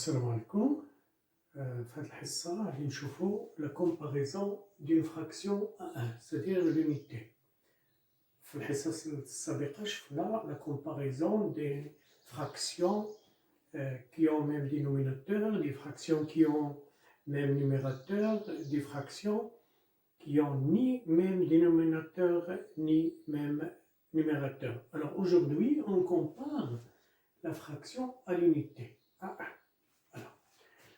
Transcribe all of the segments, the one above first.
السلام عليكم. في هذه الحصة غادي نشوفوا la comparaison d'une fraction à 1, c'est-à-dire l'unité. في الحصص السابقة شفنا la comparaison des fractions qui ont même dénominateur, des fractions qui ont même numérateur, des fractions qui ont ni même dénominateur ni même numérateur. Alors aujourd'hui, on compare la fraction à l'unité, à 1. Alors,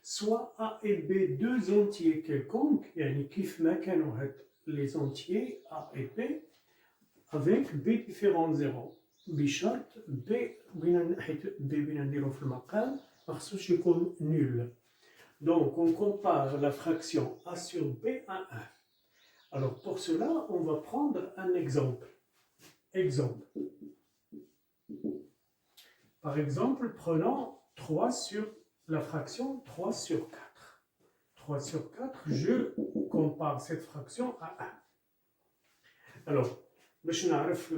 soit A et B, deux entiers quelconques, يعني كيف ما كانوا هاد les entiers A et B, avec B différents zéros. بشرط B حيت B بينا نديرو في المقام مخصوص يكون nul. Donc on compare la fraction A sur B à 1. Alors pour cela, on va prendre un exemple. Exemple. Par exemple, prenons 3 sur la fraction 3 sur 4. 3 sur 4, je compare cette fraction à 1. Alors, باش نعرف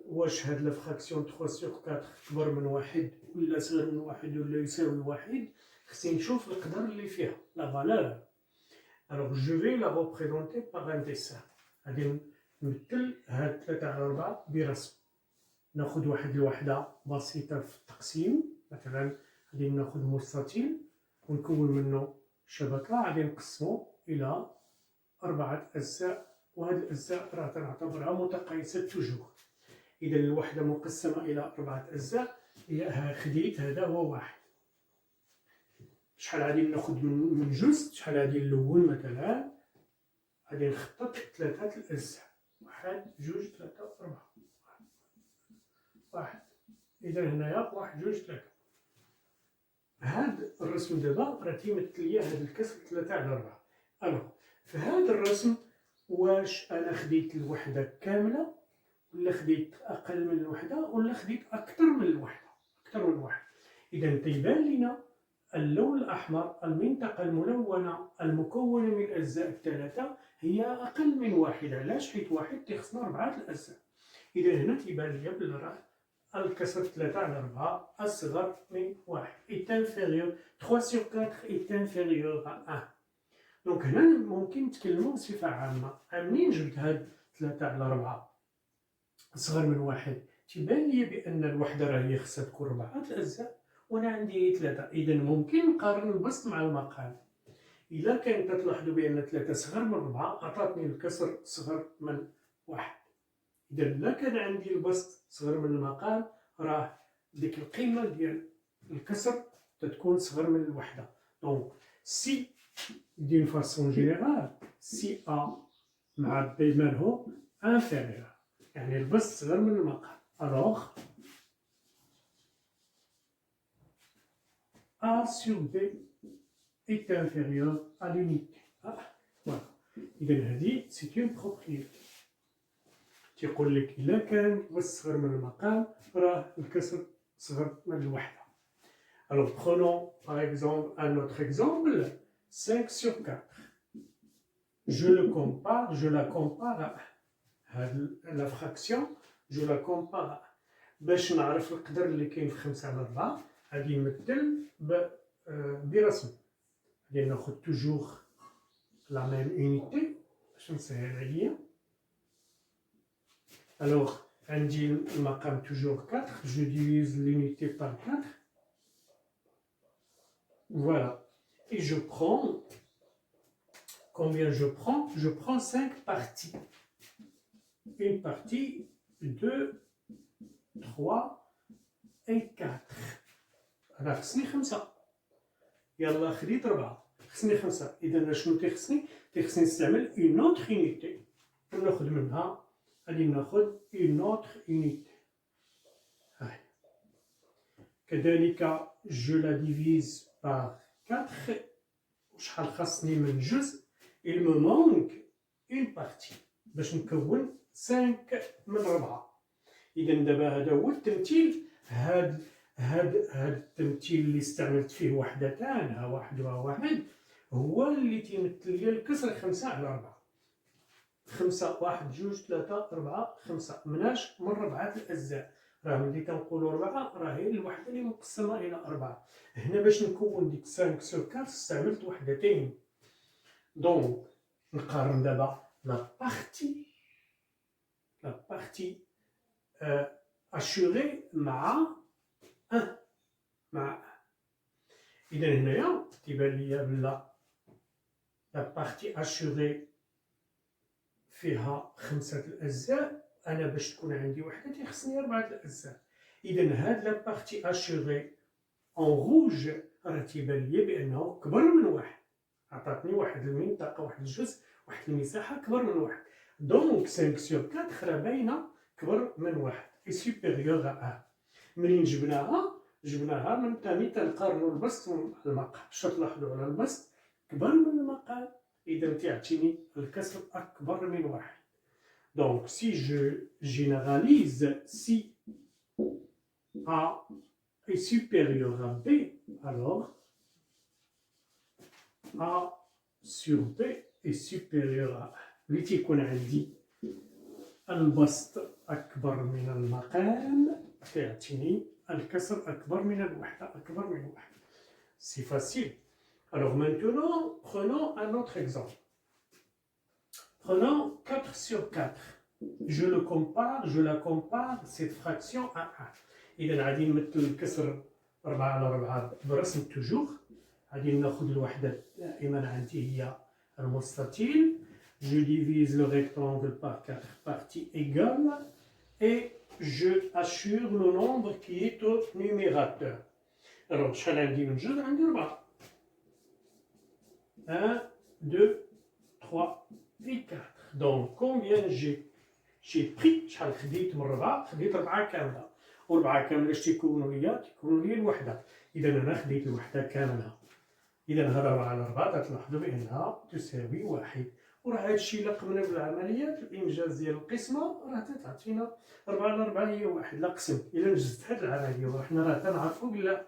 واش هاد la fraction 3 sur 4 كبر من واحد ولا صغر من واحد ولا يساوي واحد، خصني نشوف القدر اللي فيها la valeur. Alors, je vais la représenter par un dessin. غادي نمثل هاد 3 على 4 برسم. ناخذ واحد الوحدة بسيطة في التقسيم، مثلا غادي ناخذ مستطيل ونكون منه شبكة، غادي نقسمو إلى 4 أجزاء، وهاد الأجزاء راه تنعتبرها متقايسة توجور. إذا الوحدة مقسمة إلى 4 أجزاء، هي خديت هذا هو واحد. شحال غادي ناخذ من جزء، شحال غادي نلون مثلا، غادي نخطط 3 الأجزاء، 1 2 3 4 واحد. إذا هنايا 1 2 3. هاد الرسم دابا راه تيمثل ليا هاد الكسر 3 على 4. ألوغ في هاد الرسم واش أنا خديت الوحدة كاملة ولا خديت أقل من الوحدة ولا خديت أكثر من الوحدة؟ أكثر من واحد. إذا تيبان لينا اللون الأحمر المنطقة الملونة المكونة من الأجزاء الثلاثة هي أقل من واحد. علاش؟ حيت واحد تيخصنا 4 الأجزاء. إذا هنا تيبان ليا بلي راه الكسر 3 على 4 أصغر من 1 est inférieur 3 sur 4 est inférieur à 1. دونك هنا ممكن نتكلموا بصفة عامة. منين جبت هاد 3 على 4 أصغر من 1؟ تيبان ليا بأن الوحدة راه هي خصها تكون 4 الأجزاء وأنا عندي 3. إذا ممكن نقارن البسط مع المقام. إلا كان تلاحظوا بأن 3 صغر من 4 عطاتني الكسر صغر من 1. إذا لا كان عندي البسط صغر من المقام راه ديك القيمة ديال الكسر تتكون صغر من الوحدة. دونك سي d'une façon générale سي A مع B مالهو inférieur، يعني البسط صغر من المقام. alors A sur B est inférieur à l'unité. voilà. إذا هذه c'est une propriété. تيقول لك إلا كان البسط صغر من المقام راه الكسر صغر من الوحدة. Alors prenons par exemple un autre exemple, 5 sur 4. Je la compare à la fraction, je la compare à. باش نعرف القدر اللي كاين في 5 على 4 غادي نمثل برسم. غادي ناخذ toujours la même unité باش نسهل عليا. Alors, عندي المقام toujours 4, je divise l'unité par 4. Voilà. Et je prends, combien je prends? Je prends 5 parties. Une partie, 2, 3 et 4. أنا خصني 5. يلا خديت 4. خصني 5. إذا شنو تيخصني نستعمل une autre unité. وناخذ منها غادي ناخذ une autre unité. كذلك je la divise par 4. وشحال خاصني من جزء؟ il me manque une partie باش نكون 5 من 4. إذا دابا هذا هو التمثيل. هاد التمثيل اللي استعملت فيه وحدتان، ها واحد وها واحد، هو اللي تيمثل لي الكسر 5 على 4. 5 1 2 3 4 5 مناش من 4 الأجزاء. راه ملي كنقولوا 4 راه هي الوحده اللي مقسمه الى 4. هنا باش نكون ديك 5 sur 4 استعملت وحدتين. دونك نقارن دابا لا بارتي assurée مع 1 مع 1. إذا هنايا تيبان ليا بلا لا بارتي assurée فيها 5 الأجزاء، أنا باش تكون عندي وحدة تيخصني 4 الأجزاء. إذا هاد لا بارتي assurée en rouge راه تيبان ليا بأنه كبر من 1، عطاتني واحد المنطقة، واحد الجزء، واحد المساحة كبر من 1. دونك 5 sur 4 راه باينة كبر من 1 et supérieur à 1. منين جبناها من تاني تنقارنو البسط والمقام. شنو تلاحظوا على البسط كبر من المقام، إذا تيعطيني الكسر أكبر من 1. Donc si je généralise, si A est supérieur à B, alors A sur B est supérieur à 1. اللي تيكون عندي البسط أكبر من المقام تيعطيني الكسر أكبر من الوحدة، أكبر من 1. C'est facile. Alors maintenant, prenons un autre exemple. Prenons 4 sur 4. Je la compare cette fraction à 1. إذا غادي نمثل الكسر 4 على 4 برسم توجور. غادي ناخذ الوحدة دائما عندي هي المستطيل. Je divise le rectangle par 4 parties égales et je assure le nombre qui est au numérateur. Alors, شحال عندي من جزء؟ عندي 4. 1, 2, 3 et 4. Donc, combien j'ai pris؟ شحال خديت من 4؟ خديت 4 كاملة. و4 كاملة اش تيكونوا ليا؟ تيكونوا ليا الوحدة. إذا أنا خديت الوحدة كاملة. إذا هاد 4 على 4 تلاحظوا بأنها تساوي 1. وراه هادشي إلا قمنا بالعمليات الإنجاز ديال القسمة راه تتعطينا 4 على 4 هي 1. لا قسم إلا نجزت هاد العملية وحنا راه تنعرفوا بلا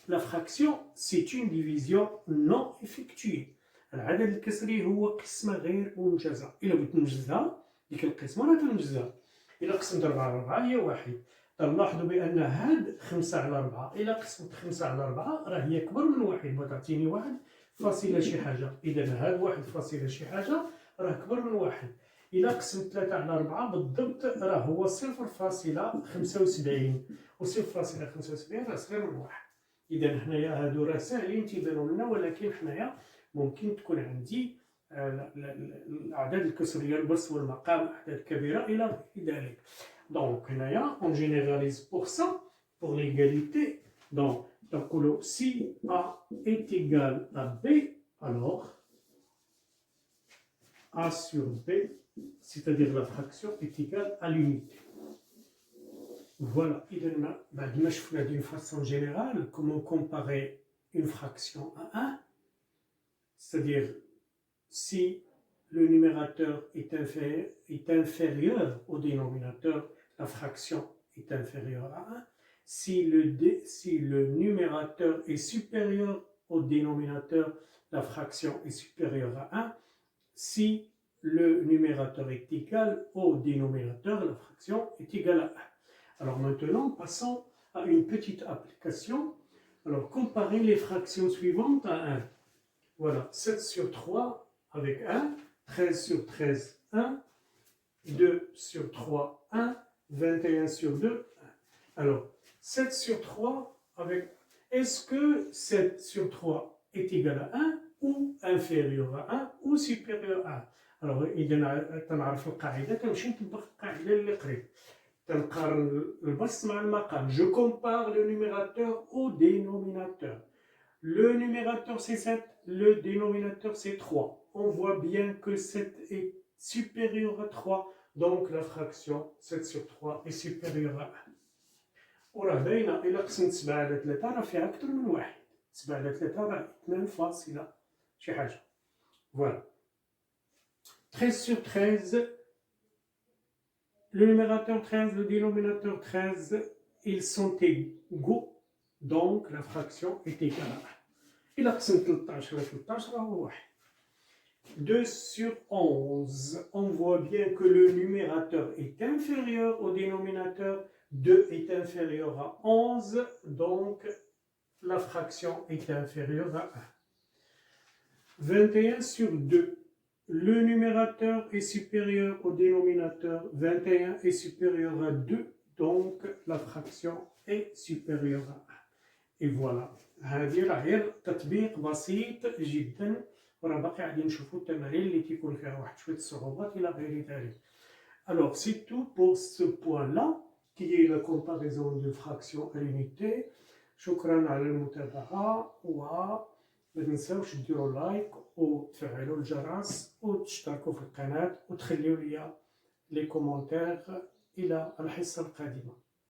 لا فراكسيون سي اون ديفيزيون نون إفيكتوي. العدد الكسري هو قسمة غير منجزة. إلا بغيت ننجزها ديك القسمة راه تنجزها. إلا قسمت 4 على 4 هي 1. تلاحظوا بأن هاد 5 على 4 إلا قسمت 5 على 4 راه هي كبر من 1 وتعطيني 1 فاصلة شي حاجة. إذا هاد 1 فاصلة شي حاجة راه كبر من 1. إلا قسمت 3 على 4 بالضبط راه هو 0.75 و 0.75 راه صغير من 1. إذا هنايا هادو راه ساهلين تيبانو لنا، ولكن حنايا ممكن تكون عندي الأعداد الكسرية البسط والمقام أعداد كبيرة إلى غير ذلك. دونك هنايا on généralise pour ça, pour l'égalité. Donc نقولو si A est égal à B, alors A sur B, c'est-à-dire la fraction, est égale à l'unité. Voilà. إذا بعد ما شفنا d'une façon générale comment comparer une fraction à 1, c'est-à-dire si le numérateur est inférieur au dénominateur, la fraction est inférieure à 1. Si le numérateur est supérieur au dénominateur, la fraction est supérieure à 1. Si le numérateur est égal au dénominateur, la fraction est égale à 1. Alors maintenant, passons à une petite application. Alors, comparez les fractions suivantes à 1. Voilà, 7 sur 3 avec 1, 13 sur 13, 1, 2 sur 3, 1, 21 sur 2, 1. Alors, 7 sur 3 avec... Est-ce que 7 sur 3 est égal à 1 ou inférieur à 1 ou supérieur à 1? Alors, إذا تنعرف القاعدة تنمشي نطبق القاعدة اللي قريب. تنقارن البسط مع المقام. Je compare le numérateur au dénominateur. Le numérateur c'est 7, le dénominateur c'est 3. On voit bien que 7 est supérieur à 3, donc la fraction 7 sur 3 est supérieure à 1. وراه باينه الا قسمت 7 على 3 راه فيها اكثر من 1. 7 على 3 راه 2 فاصلة شي حاجه. Voilà. 13 sur 13, le numérateur 13, le dénominateur 13, ils sont égaux, donc la fraction est égale à 1. إلا قسمت 13 على 13 راه هو 1. 2 sur 11, on voit bien que le numérateur est inférieur au dénominateur, 2 est inférieur à 11, donc la fraction est inférieure à 1. 21 sur 2. Le numérateur est supérieur au dénominateur. 21 est supérieur à 2, donc la fraction est supérieure à 1. Et voilà. هذه راه غير تطبيق بسيط جدا، وراه باقي غادي نشوفوا التمارين اللي تيكون فيها واحد شويه الصعوبات الى غير ذلك. Alors c'est tout pour ce point-là qui est la comparaison de fractions à l'unité. شكرا على المتابعة، وما تنساوش ديروا لايك وتفعلوا الجرس وتشتركوا في القناة وتخليوا لي لي كومونتير. إلى الحصة القادمة.